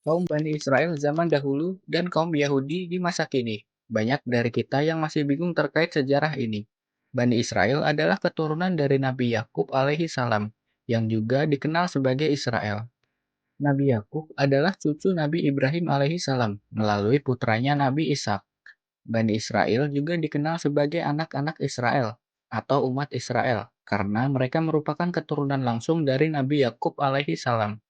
Kaum Bani Israel zaman dahulu dan kaum Yahudi di masa kini. Banyak dari kita yang masih bingung terkait sejarah ini. Bani Israel adalah keturunan dari Nabi Yakub alaihi salam, yang juga dikenal sebagai Israel. Nabi Yakub adalah cucu Nabi Ibrahim alaihi salam melalui putranya Nabi Ishak. Bani Israel juga dikenal sebagai anak-anak Israel atau umat Israel karena mereka merupakan keturunan langsung dari Nabi Yakub alaihi salam.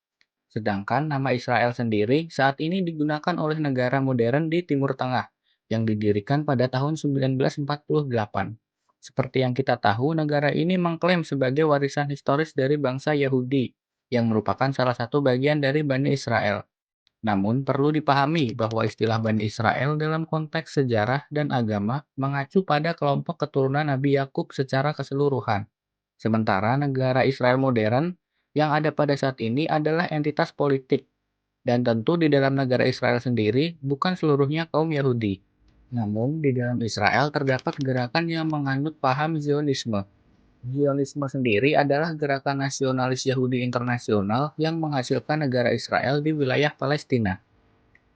Sedangkan nama Israel sendiri saat ini digunakan oleh negara modern di Timur Tengah yang didirikan pada tahun 1948. Seperti yang kita tahu, negara ini mengklaim sebagai warisan historis dari bangsa Yahudi yang merupakan salah satu bagian dari Bani Israel. Namun perlu dipahami bahwa istilah Bani Israel dalam konteks sejarah dan agama mengacu pada kelompok keturunan Nabi Yakub secara keseluruhan. Sementara negara Israel modern yang ada pada saat ini adalah entitas politik, dan tentu di dalam negara Israel sendiri bukan seluruhnya kaum Yahudi. Namun di dalam Israel terdapat gerakan yang menganut paham Zionisme. Zionisme sendiri adalah gerakan nasionalis Yahudi internasional yang menghasilkan negara Israel di wilayah Palestina.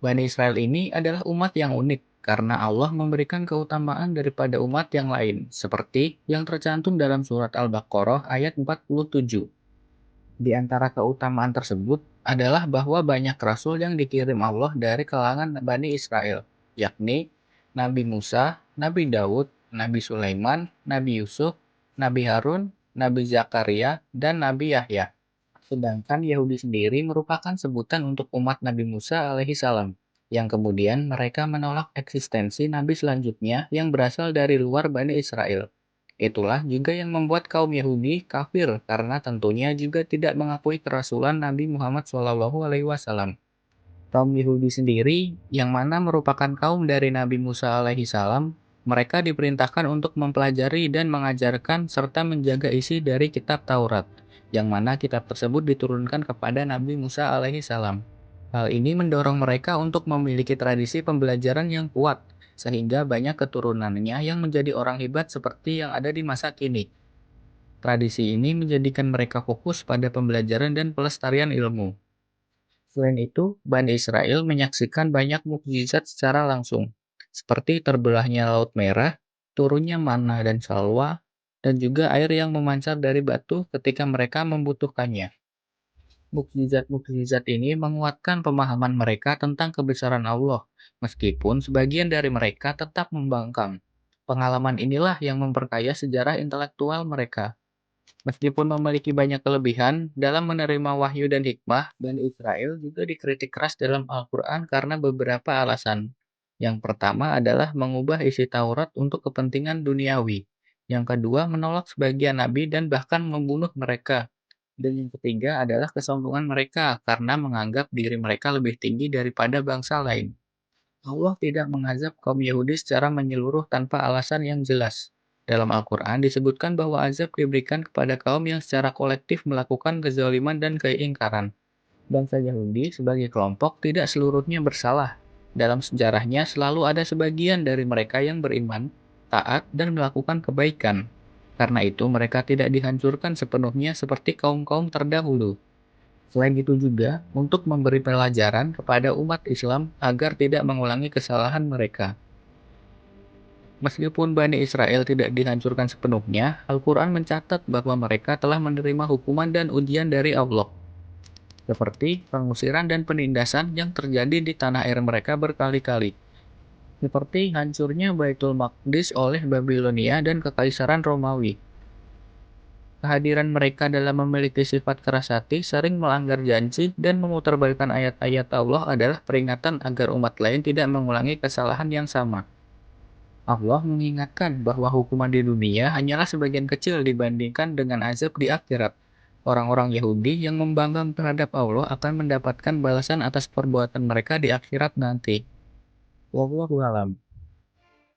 Bani Israel ini adalah umat yang unik karena Allah memberikan keutamaan daripada umat yang lain, seperti yang tercantum dalam surat Al-Baqarah ayat 47. Di antara keutamaan tersebut adalah bahwa banyak rasul yang dikirim Allah dari kalangan Bani Israel, yakni Nabi Musa, Nabi Daud, Nabi Sulaiman, Nabi Yusuf, Nabi Harun, Nabi Zakaria, dan Nabi Yahya. Sedangkan Yahudi sendiri merupakan sebutan untuk umat Nabi Musa alaihi salam, yang kemudian mereka menolak eksistensi nabi selanjutnya yang berasal dari luar Bani Israel. Itulah juga yang membuat kaum Yahudi kafir karena tentunya juga tidak mengakui kerasulan Nabi Muhammad SAW. Kaum Yahudi sendiri, yang mana merupakan kaum dari Nabi Musa alaihi salam, mereka diperintahkan untuk mempelajari dan mengajarkan serta menjaga isi dari kitab Taurat, yang mana kitab tersebut diturunkan kepada Nabi Musa alaihi salam. Hal ini mendorong mereka untuk memiliki tradisi pembelajaran yang kuat, sehingga banyak keturunannya yang menjadi orang hebat seperti yang ada di masa kini. Tradisi ini menjadikan mereka fokus pada pembelajaran dan pelestarian ilmu. Selain itu, Bani Israel menyaksikan banyak mukjizat secara langsung, seperti terbelahnya Laut Merah, turunnya manna dan salwa, dan juga air yang memancar dari batu ketika mereka membutuhkannya. Mukjizat-mukjizat ini menguatkan pemahaman mereka tentang kebesaran Allah, meskipun sebagian dari mereka tetap membangkang. Pengalaman inilah yang memperkaya sejarah intelektual mereka. Meskipun memiliki banyak kelebihan dalam menerima wahyu dan hikmah, Bani Israel juga dikritik keras dalam Al-Quran karena beberapa alasan. Yang pertama adalah mengubah isi Taurat untuk kepentingan duniawi. Yang kedua, menolak sebagian nabi dan bahkan membunuh mereka. Dan yang ketiga adalah kesombongan mereka karena menganggap diri mereka lebih tinggi daripada bangsa lain. Allah tidak mengazab kaum Yahudi secara menyeluruh tanpa alasan yang jelas. Dalam Al-Quran disebutkan bahwa azab diberikan kepada kaum yang secara kolektif melakukan kezaliman dan keingkaran. Bangsa Yahudi sebagai kelompok tidak seluruhnya bersalah. Dalam sejarahnya selalu ada sebagian dari mereka yang beriman, taat, dan melakukan kebaikan. Karena itu mereka tidak dihancurkan sepenuhnya seperti kaum-kaum terdahulu. Selain itu juga, untuk memberi pelajaran kepada umat Islam agar tidak mengulangi kesalahan mereka. Meskipun Bani Israel tidak dihancurkan sepenuhnya, Al-Quran mencatat bahwa mereka telah menerima hukuman dan ujian dari Allah, seperti pengusiran dan penindasan yang terjadi di tanah air mereka berkali-kali, seperti hancurnya Baitul Maqdis oleh Babilonia dan Kekaisaran Romawi. Kehadiran mereka dalam memiliki sifat keras hati, sering melanggar janji, dan memutarbalikkan ayat-ayat Allah adalah peringatan agar umat lain tidak mengulangi kesalahan yang sama. Allah mengingatkan bahwa hukuman di dunia hanyalah sebagian kecil dibandingkan dengan azab di akhirat. Orang-orang Yahudi yang membangkang terhadap Allah akan mendapatkan balasan atas perbuatan mereka di akhirat nanti. Wallahu a'lam.